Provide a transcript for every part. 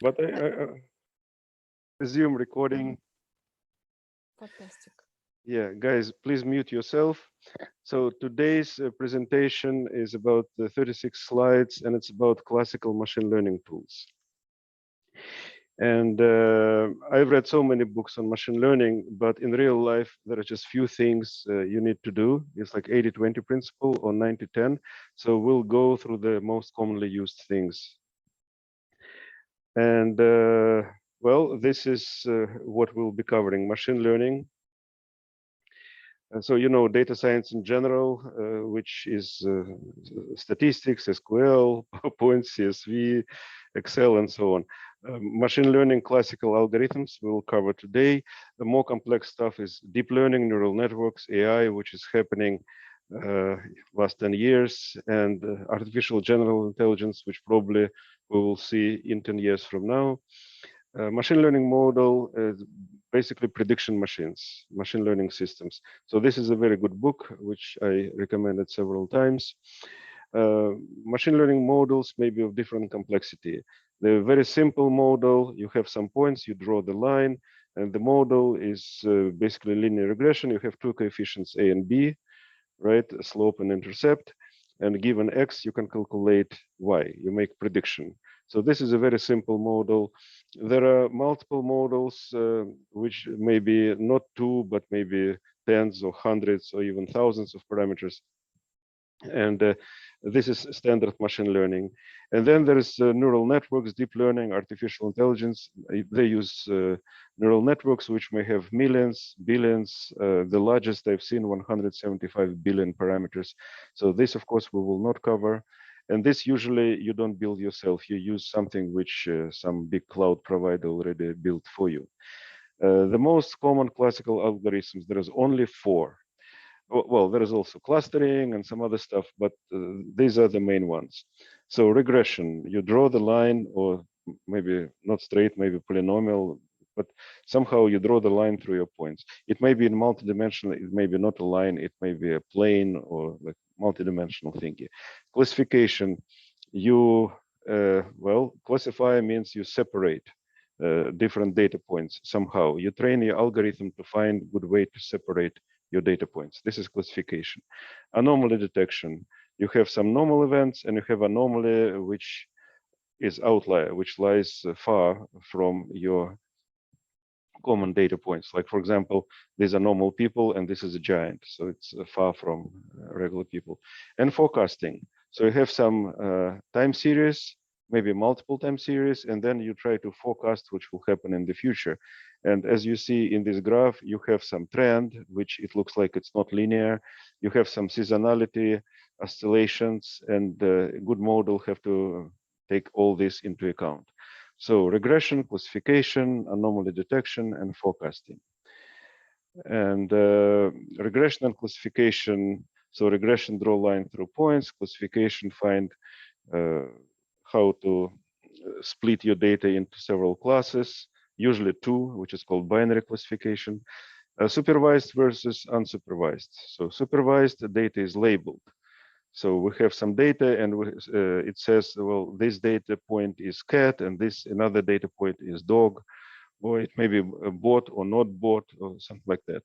But I resume recording. Fantastic. Yeah, guys, please mute yourself. So today's presentation is about the 36 slides, and it's about classical machine learning tools. And I've read so many books on machine learning, but in real life, there are just few things you need to do. It's like 80-20 principle or 90-10. So we'll go through the most commonly used things. And well, this is what we'll be covering: machine learning. And so, you know, data science in general, which is statistics, SQL, PowerPoint, CSV, Excel, and so on. Machine learning, classical algorithms we will cover today. The more complex stuff is deep learning, neural networks, AI, which is happening last 10 years, and artificial general intelligence, which probably we will see in 10 years from now. Machine learning model is basically prediction machines, machine learning systems. So this is a very good book, which I recommended several times. Machine learning models may be of different complexity. The very simple model, you have some points, you draw the line, and the model is basically linear regression. You have two coefficients, A and B, right? Slope and intercept. And given X, you can calculate Y. You make prediction. So this is a very simple model. There are multiple models, which may be not two, but maybe tens or hundreds or even thousands of parameters. And this is standard machine learning. And then there is neural networks, deep learning, artificial intelligence. They use neural networks, which may have millions, billions. The largest I've seen, 175 billion parameters. So this, of course, we will not cover. And this usually you don't build yourself. You use something which some big cloud provider already built for you. The most common classical algorithms, there is only 4. Well, there is also clustering and some other stuff, but these are the main ones. So regression, you draw the line, or maybe not straight, maybe polynomial, but somehow you draw the line through your points. It may be in multidimensional, it may be not a line, it may be a plane or like multidimensional thingy. Classification, you, well, classify means you separate different data points somehow. You train your algorithm to find good way to separate your data points. This is classification. Anomaly detection. You have some normal events and you have anomaly which is outlier, which lies far from your common data points. Like, for example, these are normal people and this is a giant. So it's far from regular people. And forecasting. So you have some time series, maybe multiple time series, and then you try to forecast which will happen in the future. And as you see in this graph, you have some trend, which it looks like it's not linear. You have some seasonality, oscillations, and a good model have to take all this into account. So regression, classification, anomaly detection, and forecasting. And regression and classification. So regression, draw line through points. Classification, find how to split your data into several classes, usually 2, which is called binary classification. Supervised versus unsupervised. So supervised data is labeled. So we have some data and it says, well, this data point is cat and this another data point is dog, or it may be a bot or not bot or something like that.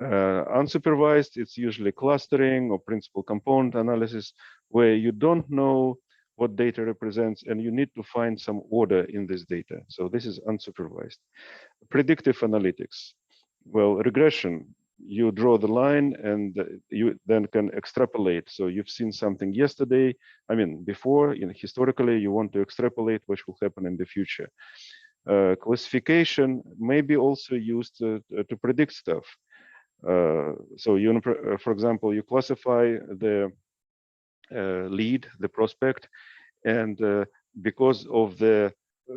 Unsupervised, it's usually clustering or principal component analysis, where you don't know what data represents and you need to find some order in this data. So this is unsupervised. Predictive analytics. Well, regression, you draw the line and you then can extrapolate. So you've seen something yesterday, I mean, before, historically, you want to extrapolate what will happen in the future. Classification may be also used to predict stuff. So you, for example, you classify the lead, the prospect, and because of the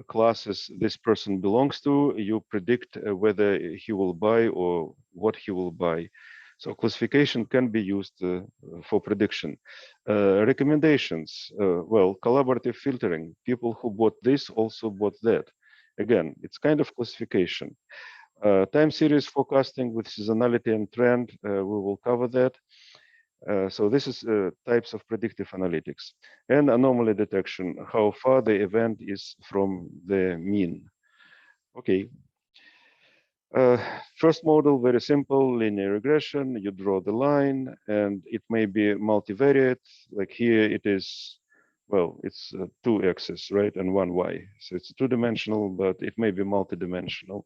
classes this person belongs to, you predict whether he will buy or what he will buy. So classification can be used for prediction. Recommendations, well, collaborative filtering. People who bought this also bought that. Again, it's kind of classification. Time series forecasting with seasonality and trend, we will cover that. So this is types of predictive analytics. And anomaly detection, how far the event is from the mean. Okay. First model, very simple, linear regression. You draw the line, and it may be multivariate. Like here, it is, well, it's two x's, right, and one y. So it's two-dimensional, but it may be multidimensional.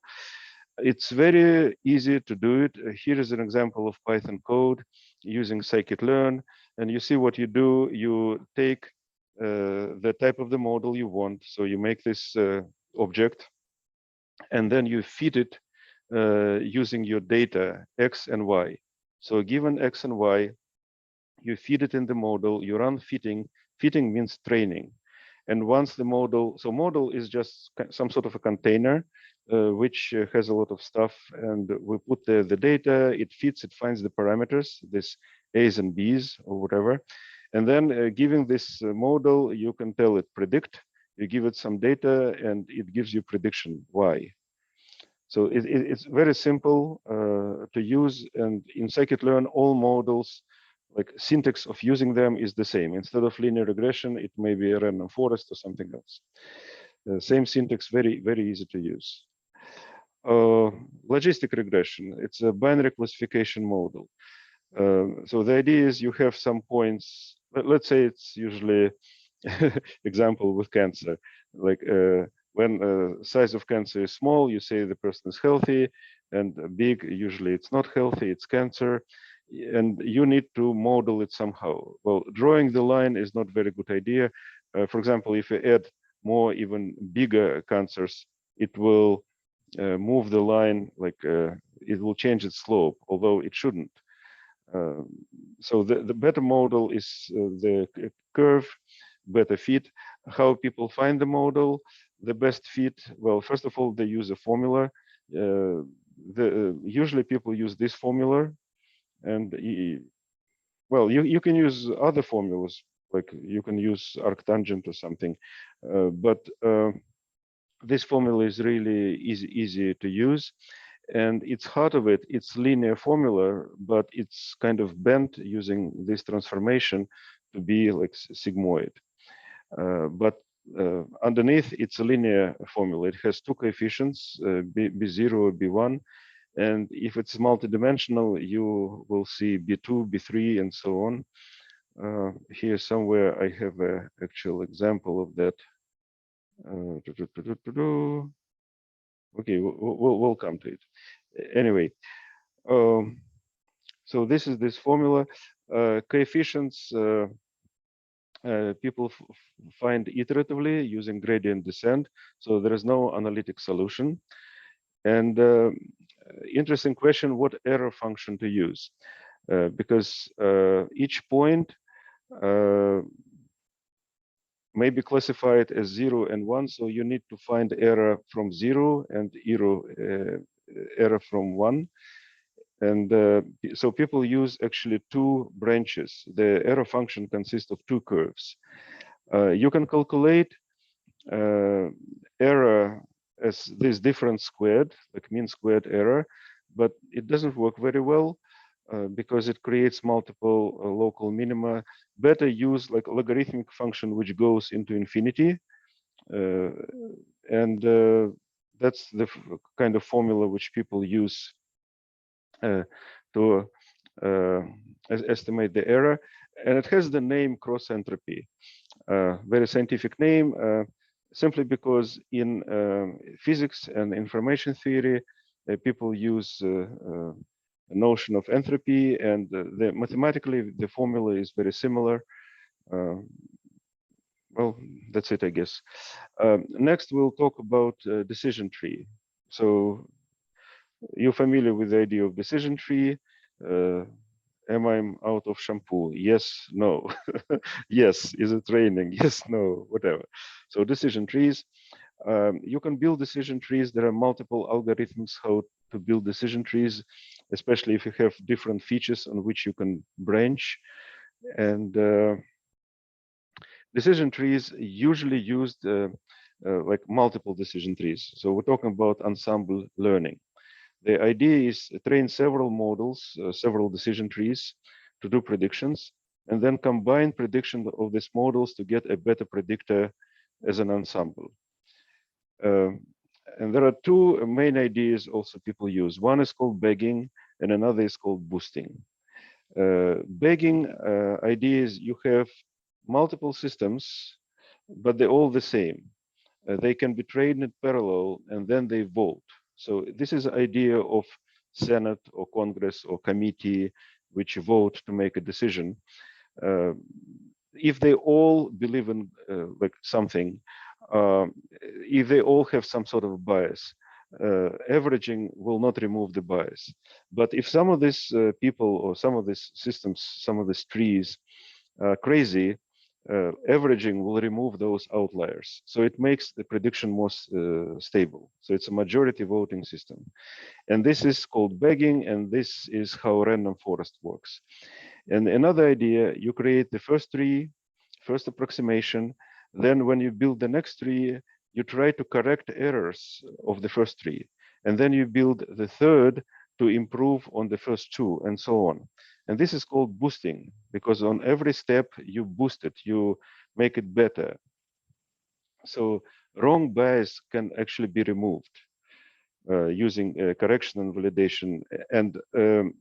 It's very easy to do it. Here is an example of Python code using scikit-learn, and you see what you do. You take the type of the model you want. So you make this object, and then you feed it using your data x and y. So given x and y, you feed it in the model, you run fitting. Fitting means training. And once the model, so model is just some sort of a container which has a lot of stuff, and we put the data, it fits, it finds the parameters, this A's and B's or whatever. And then giving this model, you can tell it predict, you give it some data, and it gives you prediction Y. So it's very simple to use, and in scikit-learn, all models, like syntax of using them is the same. Instead of linear regression, it may be a random forest or something else. Same syntax, very easy to use. Logistic regression, it's a binary classification model. So the idea is you have some points, let's say it's usually example with cancer, like when size of cancer is small, you say the person is healthy, and big, usually it's not healthy, it's cancer, and you need to model it somehow. Well, drawing the line is not very good idea. For example, if you add more, even bigger cancers, it will move the line, like it will change its slope, although it shouldn't. So the better model is the curve, better fit. How people find the model, the best fit? Well, first of all, they use a formula. Usually people use this formula, and well, you can use other formulas, like you can use arctangent or something, but this formula is really easy to use. And it's heart of it, it's linear formula, but it's kind of bent using this transformation to be like sigmoid. But underneath, it's a linear formula. It has two coefficients, B0, B1. And if it's multidimensional, you will see B2, B3, and so on. Here somewhere I have an actual example of that. Okay, we'll come to it. Anyway, so this is this formula. Coefficients people find iteratively using gradient descent. So there is no analytic solution. And interesting question, what error function to use? Because each point may be classified as 0 and 1, so you need to find error from 0 and error from 1. And so people use actually two branches. The error function consists of two curves. You can calculate error as this difference squared, like mean squared error, but it doesn't work very well because it creates multiple local minima. Better use like a logarithmic function which goes into infinity. And that's the kind of formula which people use to estimate the error. And it has the name cross entropy, very scientific name, simply because in physics and information theory, people use a notion of entropy, and mathematically the formula is very similar. Well, that's it, I guess. Next, we'll talk about decision tree. So you're familiar with the idea of decision tree. Am I out of shampoo? Yes, no. Yes, is it raining? Yes, no, whatever. So decision trees. You can build decision trees. There are multiple algorithms how to build decision trees, especially if you have different features on which you can branch. And decision trees usually used like multiple decision trees. So we're talking about ensemble learning. The idea is train several models, several decision trees, to do predictions, and then combine prediction of these models to get a better predictor as an ensemble. And there are two main ideas also people use. One is called bagging, and another is called boosting. Bagging idea is you have multiple systems, but they're all the same. They can be trained in parallel, and then they vote. So this is the idea of Senate or Congress or committee which vote to make a decision. Uh, if they all believe in like something, if they all have some sort of bias, averaging will not remove the bias. But if some of these people or some of these systems, some of these trees are crazy, averaging will remove those outliers. So it makes the prediction more stable. So it's a majority voting system. And this is called bagging, and this is how random forest works. And another idea, you create the first tree, first approximation, then when you build the next tree, you try to correct errors of the first tree. And then you build the third to improve on the first two, and so on. And this is called boosting, because on every step you boost it, you make it better. So wrong bias can actually be removed using correction and validation. And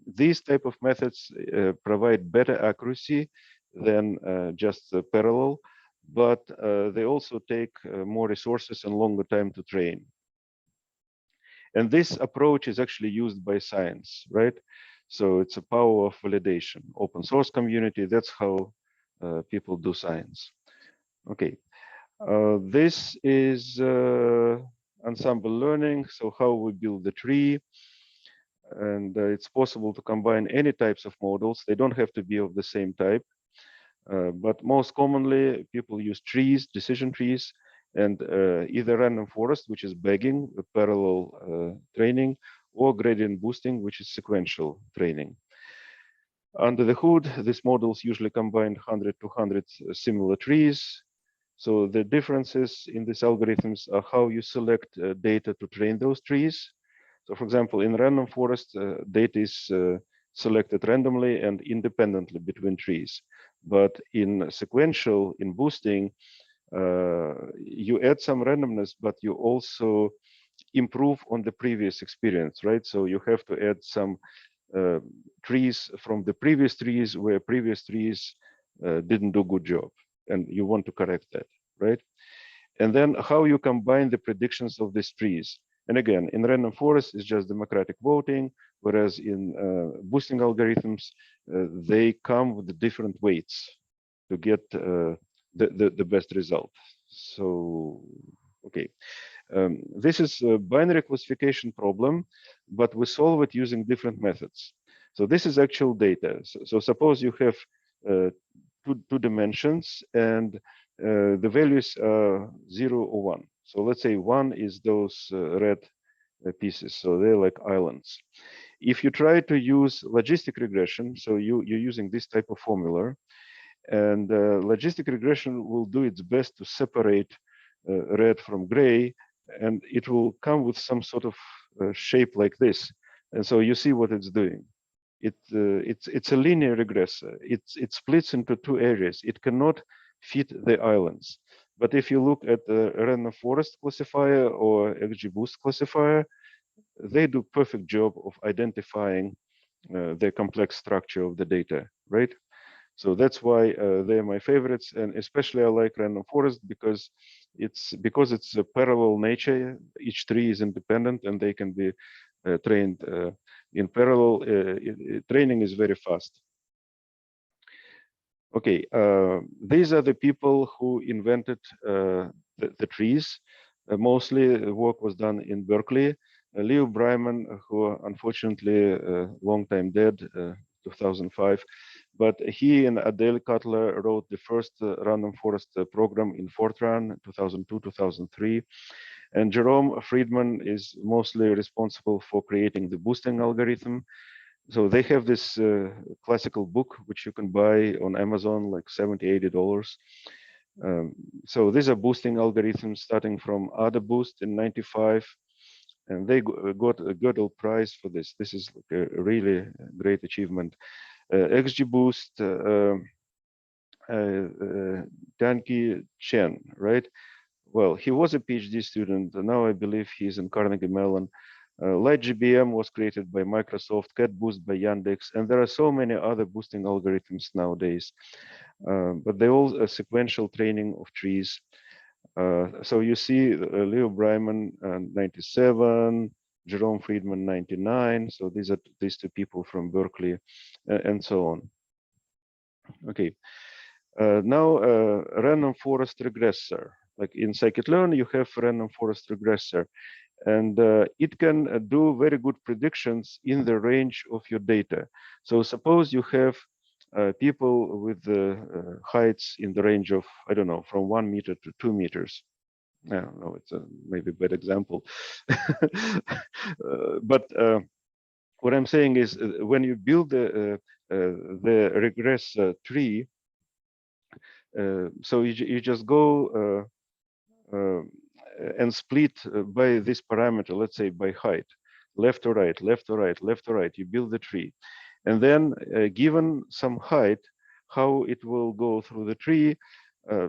these type of methods provide better accuracy than just parallel, but they also take more resources and longer time to train. And this approach is actually used by science, right? So it's a power of validation. Open source community, that's how people do science. Okay, this is ensemble learning, so how we build the tree. And it's possible to combine any types of models. They don't have to be of the same type. But most commonly, people use trees, decision trees, and either random forest, which is bagging, parallel training, or gradient boosting, which is sequential training. Under the hood, these models usually combine 100 to 100 similar trees. So the differences in these algorithms are how you select data to train those trees. So for example, in random forest, data is selected randomly and independently between trees. But in sequential, in boosting, you add some randomness, but you also improve on the previous experience, right? So you have to add some trees from the previous trees where previous trees didn't do good job, and you want to correct that, right? And then how you combine the predictions of these trees. And again, in random forest, it's just democratic voting, whereas in boosting algorithms, they come with the different weights to get the best result. So, okay. This is a binary classification problem, but we solve it using different methods. So this is actual data. So suppose you have two dimensions and the values are 0 or 1. So let's say 1 is those red pieces. So they're like islands. If you try to use logistic regression, so you're using this type of formula, and logistic regression will do its best to separate red from gray, and it will come with some sort of shape like this. And so you see what it's doing. It's a linear regressor. It splits into two areas. It cannot fit the islands. But if you look at the random forest classifier or XGBoost classifier, they do perfect job of identifying the complex structure of the data, right? So that's why they're my favorites, and especially I like random forest because it's a parallel nature. Each tree is independent, and they can be trained in parallel. Training is very fast. Okay, these are the people who invented the trees. Mostly work was done in Berkeley. Leo Breiman, who unfortunately long time dead, 2005, but he and Adele Cutler wrote the first random forest program in Fortran, 2002, 2003. And Jerome Friedman is mostly responsible for creating the boosting algorithm. So they have this classical book, which you can buy on Amazon, like $70, $80. So these are boosting algorithms starting from AdaBoost in 95. And they got a Gödel Prize for this. This is like a really great achievement. XGBoost, Danki Chen, right? Well, he was a PhD student. Now I believe he's in Carnegie Mellon. LightGBM was created by Microsoft, CatBoost by Yandex, and there are so many other boosting algorithms nowadays. But they all sequential training of trees. So you see Leo Breiman, 97, Jerome Friedman, 99. So these are these two people from Berkeley, and so on. Okay. Now, random forest regressor. Like in scikit-learn, you have random forest regressor, and it can do very good predictions in the range of your data. So suppose you have people with heights in the range of, I don't know, from 1 meter to 2 meters. I don't know, it's a maybe bad example. But what I'm saying is when you build the regress tree, so you just go and split by this parameter, let's say by height, left or right, left or right, left or right, you build the tree. And then given some height, how it will go through the tree,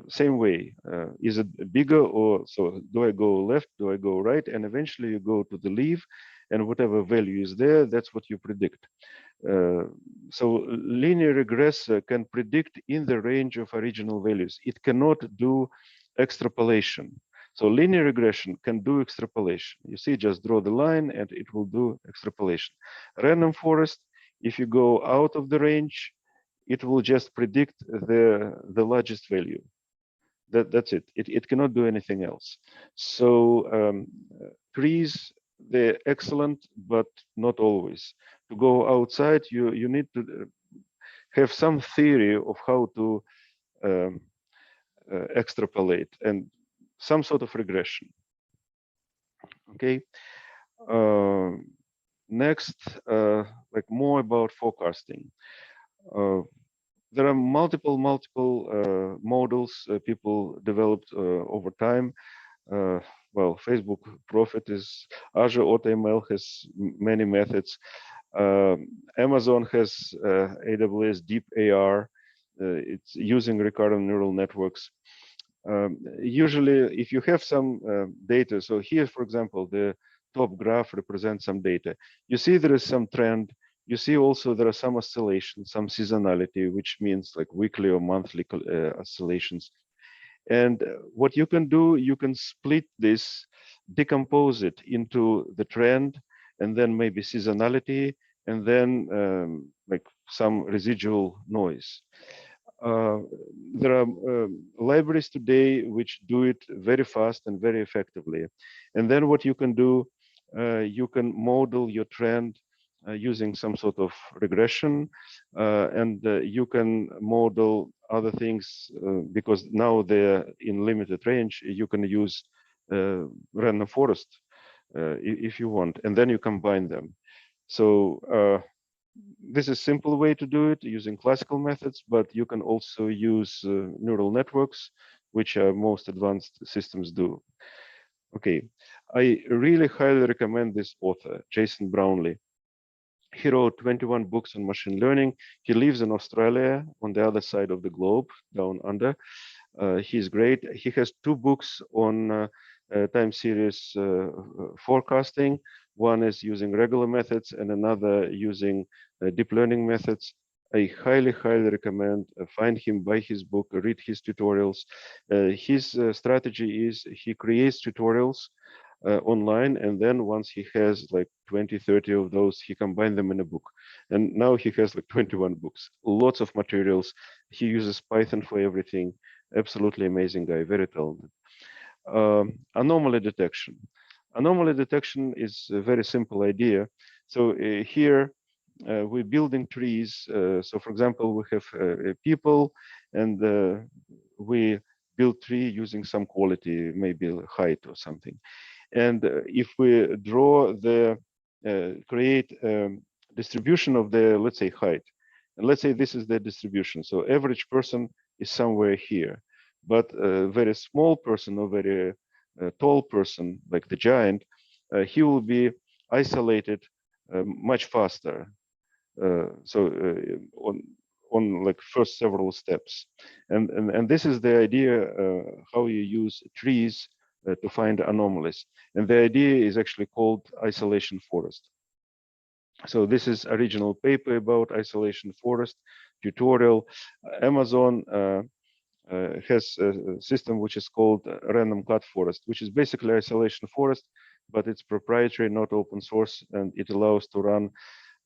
same way. Is it bigger, or so do I go left, do I go right? And eventually you go to the leaf, and whatever value is there, that's what you predict. So linear regress can predict in the range of original values. It cannot do extrapolation. So linear regression can do extrapolation. You see, just draw the line and it will do extrapolation. Random forest, if you go out of the range, it will just predict the largest value. That's it. It cannot do anything else. So trees, they're excellent, but not always. To go outside, you need to have some theory of how to um, extrapolate and some sort of regression. Okay. Next, like more about forecasting. There are multiple models people developed over time. Well, Facebook Profit is Azure AutoML has many methods. Amazon has AWS Deep AR. It's using recurrent neural networks. Usually, if you have some data, so here, for example, the top graph represents some data. You see there is some trend. You see also there are some oscillations, some seasonality, which means like weekly or monthly oscillations. And what you can do, you can split this, decompose it into the trend, and then maybe seasonality, and then like some residual noise. Uh, there are libraries today which do it very fast and very effectively. And then what you can do, you can model your trend using some sort of regression, and you can model other things because now they're in limited range. You can use random forest if you want, and then you combine them. So this is a simple way to do it using classical methods, but you can also use neural networks, which most advanced systems do. Okay, I really highly recommend this author, Jason Brownlee. He wrote 21 books on machine learning. He lives in Australia on the other side of the globe, down under. He's great. He has 2 books on time series forecasting. One is using regular methods and another using deep learning methods. I highly recommend find him, buy his book, read his tutorials. His strategy is he creates tutorials online, and then once he has like 20, 30 of those, he combines them in a book. And now he has like 21 books, lots of materials. He uses Python for everything. Absolutely amazing guy, very talented. Anomaly detection. Anomaly detection is a very simple idea. So here we're building trees. So for example, we have people, and we build tree using some quality, maybe height or something. And if we draw the create distribution of the, let's say, height, and let's say this is the distribution. So average person is somewhere here, but a very small person or very tall person, like the giant, he will be isolated much faster. On like first several steps, and this is the idea how you use trees to find anomalies, and the idea is actually called isolation forest. So this is original paper about isolation forest tutorial. Amazon has a system which is called random cut forest, which is basically isolation forest, but it's proprietary, not open source, and it allows to run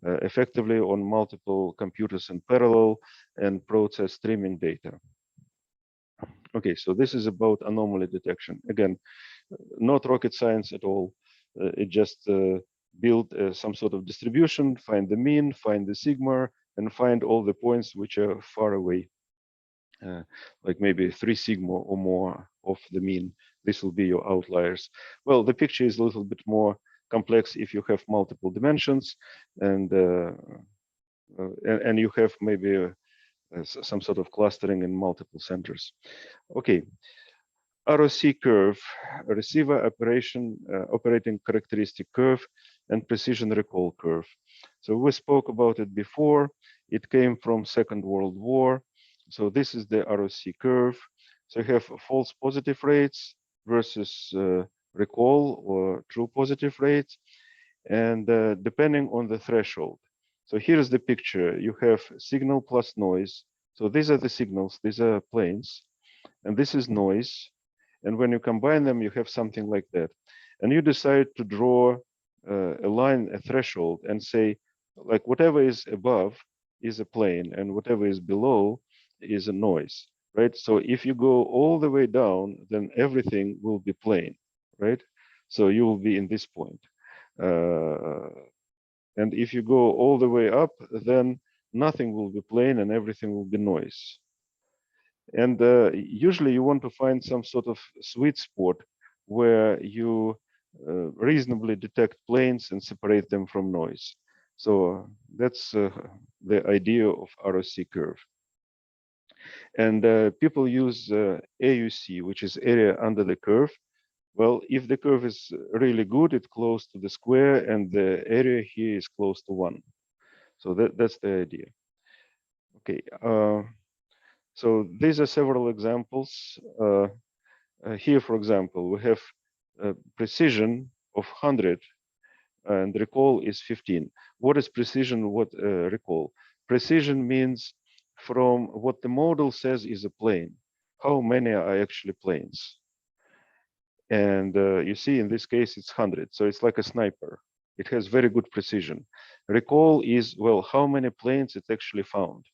effectively on multiple computers in parallel and process streaming data. Okay, so this is about anomaly detection. Again, not rocket science at all. It just build some sort of distribution, find the mean, find the sigma, and find all the points which are far away, like maybe 3 sigma or more of the mean. This will be your outliers. Well, the picture is a little bit more complex if you have multiple dimensions and you have maybe some sort of clustering in multiple centers. Okay, ROC curve, receiver operating characteristic curve, and precision recall curve. So we spoke about it before. It came from Second World War. So this is the ROC curve. So you have false positive rates versus recall or true positive rates, and depending on the threshold. So here's the picture. You have signal plus noise. So these are the signals, these are planes, and this is noise. And when you combine them, you have something like that. And you decide to draw a line, a threshold, and say, like, whatever is above is a plane, and whatever is below is a noise, right? So if you go all the way down, then everything will be plane, right? So you will be in this point. And if you go all the way up, then nothing will be plane and everything will be noise. And usually you want to find some sort of sweet spot where you reasonably detect planes and separate them from noise. So that's the idea of ROC curve. And people use AUC, which is area under the curve. Well, if the curve is really good, it's close to the square, and the area here is close to 1. So that's the idea. Okay. So these are several examples. Here, for example, we have precision of 100 and recall is 15. What is precision? What recall? Precision means from what the model says is a plane, how many are actually planes? And you see, in this case, it's 100. So it's like a sniper. It has very good precision. Recall is, well, how many planes it actually found?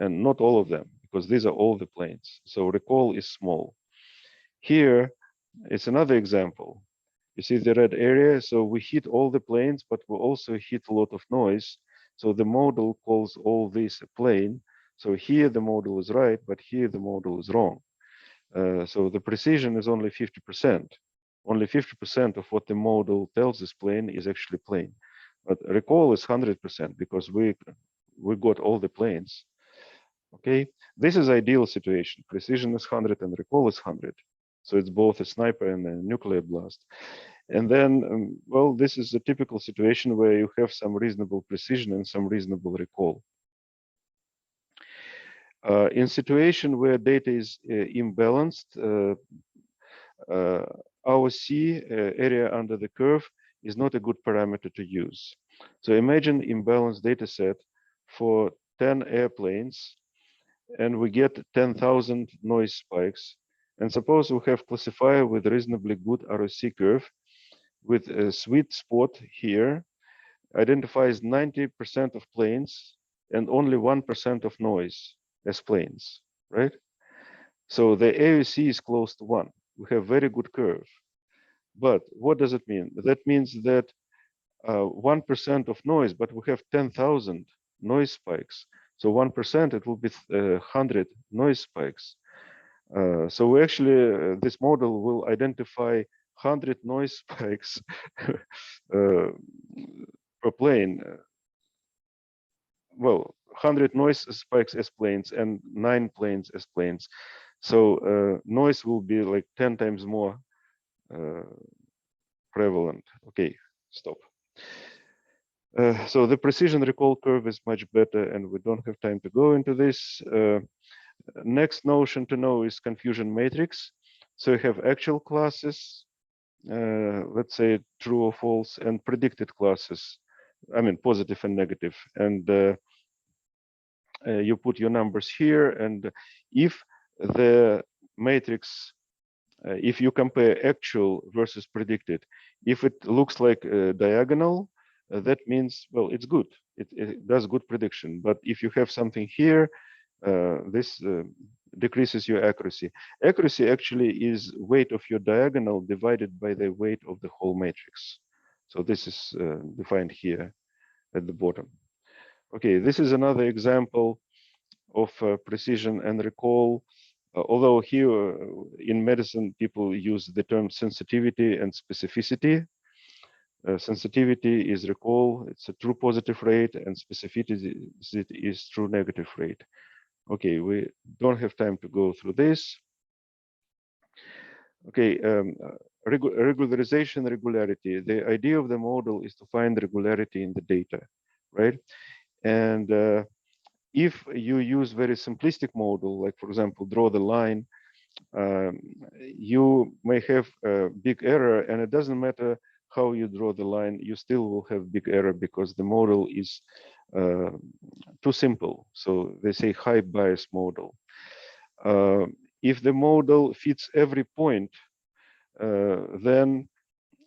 And not all of them, because these are all the planes. So recall is small. Here, it's another example. You see the red area, so we hit all the planes, but we also hit a lot of noise. So the model calls all this a plane. So here the model is right, but here the model is wrong. So the precision is only 50%. Only 50% of what the model tells this plane is actually plane. But recall is 100% because we got all the planes. Okay, this is ideal situation. Precision is 100 and recall is 100. So it's both a sniper and a nuclear blast. And then, well, this is a typical situation where you have some reasonable precision and some reasonable recall. In situation where data is imbalanced, ROC area under the curve is not a good parameter to use. So imagine imbalanced data set for 10 airplanes, and we get 10,000 noise spikes. And suppose we have classifier with reasonably good ROC curve with a sweet spot here, identifies 90% of planes and only 1% of noise as planes, right? So the AUC is close to 1. We have very good curve. But what does it mean? That means that 1% of noise, but we have 10,000 noise spikes. So 1%, it will be 100 noise spikes. So we actually, this model will identify 100 noise spikes per plane. Well, 100 noise spikes as planes and 9 planes as planes. So noise will be like 10 times more prevalent. Okay, stop. So the precision recall curve is much better, and we don't have time to go into this. Next notion to know is confusion matrix. So you have actual classes, let's say true or false, and predicted classes, I mean positive and negative. And you put your numbers here, and if the matrix, if you compare actual versus predicted, if it looks like a diagonal, that means, well, it's good. It does good prediction. But if you have something here, this decreases your accuracy. Accuracy actually is weight of your diagonal divided by the weight of the whole matrix. So this is defined here at the bottom. Okay, this is another example of precision and recall. Although here in medicine, people use the term sensitivity and specificity. Sensitivity is recall, it's a true positive rate, and specificity is true negative rate. Okay, we don't have time to go through this. Okay, regularization, regularity. The idea of the model is to find regularity in the data, right? And if you use very simplistic model, like for example, draw the line, you may have a big error, and it doesn't matter how you draw the line, you still will have big error because the model is too simple. So they say high bias model. If the model fits every point, then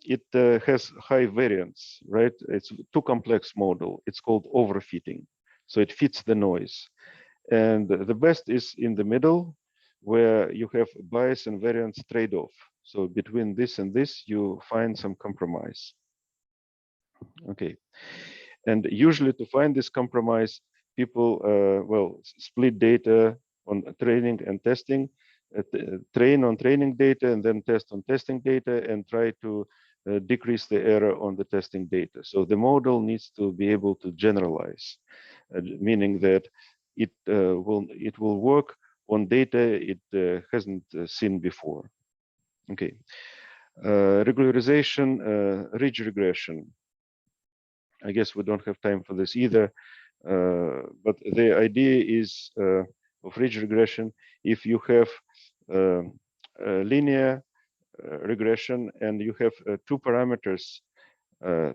it has high variance, right? It's too complex model. It's called overfitting. So it fits the noise. And the best is in the middle, where you have bias and variance trade-off. So between this and this, you find some compromise. Okay. And usually to find this compromise, people, well, split data on training and testing, train on training data and then test on testing data and try to decrease the error on the testing data. So the model needs to be able to generalize, meaning that it will work on data it hasn't seen before. Okay. Regularization, ridge regression. I guess we don't have time for this either. But the idea is of ridge regression, if you have linear regression and you have two parameters,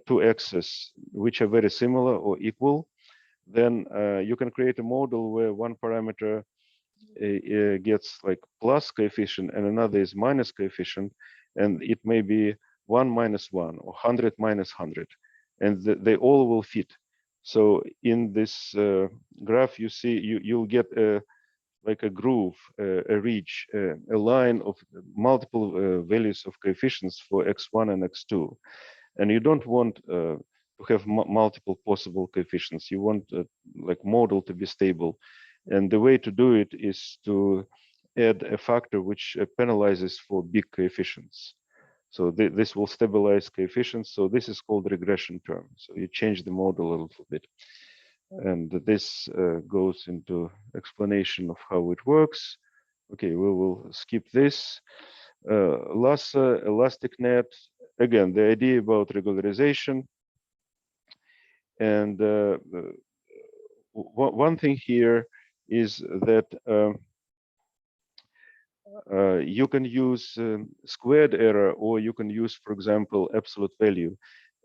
two axes, which are very similar or equal, then you can create a model where one parameter gets like plus coefficient and another is minus coefficient, and it may be 1 minus 1 or 100 minus 100, and they all will fit. So in this graph, you see you'll get like a groove, a ridge, a line of multiple values of coefficients for x1 and x2, and you don't want to have multiple possible coefficients. You want like model to be stable, and the way to do it is to add a factor which penalizes for big coefficients. So this will stabilize coefficients. So this is called regression term. So you change the model a little bit. And this goes into explanation of how it works. Okay, we will skip this. LASSA, elastic net. Again, the idea about regularization. And one thing here is that you can use squared error, or you can use, for example, absolute value.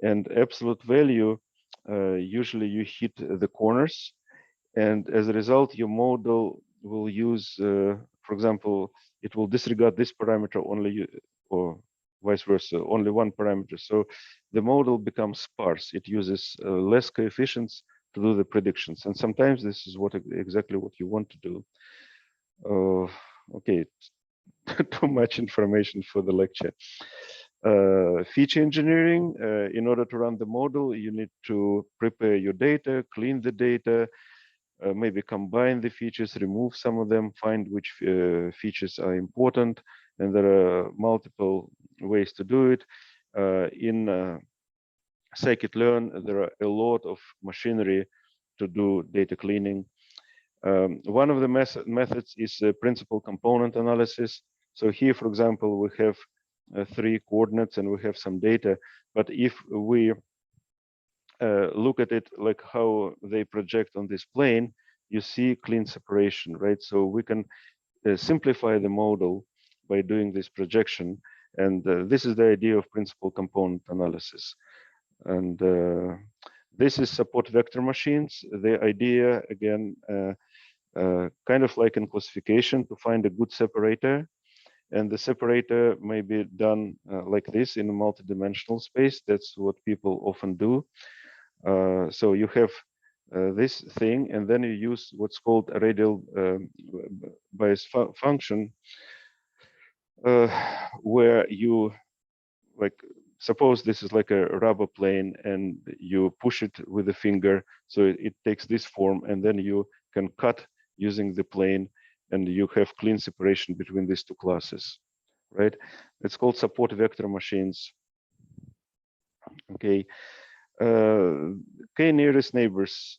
And absolute value, usually you hit the corners, and as a result, your model will use, for example, it will disregard this parameter only, or vice versa, only one parameter. So the model becomes sparse. It uses less coefficients to do the predictions. And sometimes this is exactly what you want to do. Okay, too much information for the lecture. Feature engineering, in order to run the model, you need to prepare your data, clean the data, maybe combine the features, remove some of them, find which features are important, and there are multiple ways to do it. In scikit-learn, there are a lot of machinery to do data cleaning. One of the methods is principal component analysis. So here, for example, we have 3 coordinates and we have some data, but if we look at it like how they project on this plane, you see clean separation, right? So we can simplify the model by doing this projection. And this is the idea of principal component analysis. And this is support vector machines. The idea, again, kind of like in classification, to find a good separator. And the separator may be done like this in a multidimensional space. That's what people often do. So you have this thing, and then you use what's called a radial bias function, where you, like, suppose this is like a rubber plane, and you push it with the finger, so it takes this form, and then you can cut using the plane, and you have clean separation between these two classes, right? It's called support vector machines. Okay. Okay, nearest neighbors,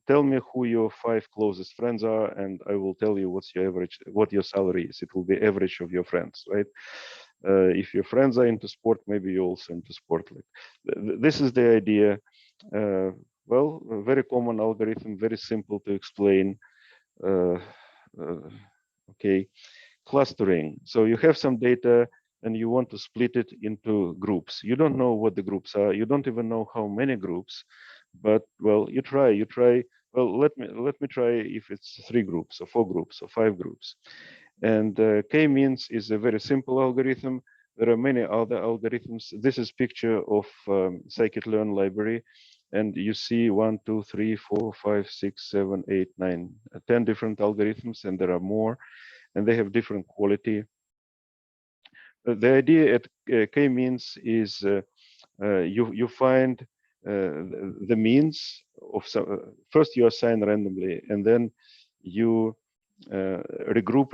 tell me who your 5 closest friends are, and I will tell you what's your average, what your salary is. It will be average of your friends, right? If your friends are into sport, maybe you're also into sport. Like, this is the idea. Well, a very common algorithm, very simple to explain. Uh, okay, clustering. So you have some data and you want to split it into groups. You don't know what the groups are. You don't even know how many groups, but well, you try. Well, let me try if it's 3 groups or 4 groups or 5 groups. And k-means is a very simple algorithm. There are many other algorithms. This is picture of scikit-learn library, and you see 1, 2, 3, 4, 5, 6, 7, 8, 9, 10 different algorithms, and there are more, and they have different quality. The idea at k-means is you find the means of some. First you assign randomly, and then you regroup,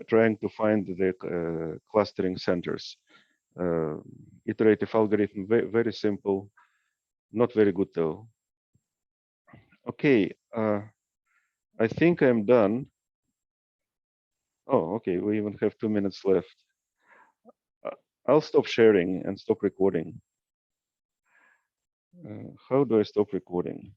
trying to find the clustering centers. Iterative algorithm, very simple, not very good though. Okay, I think I'm done. Oh, okay, we even have 2 minutes left. I'll stop sharing and stop recording. How do I stop recording?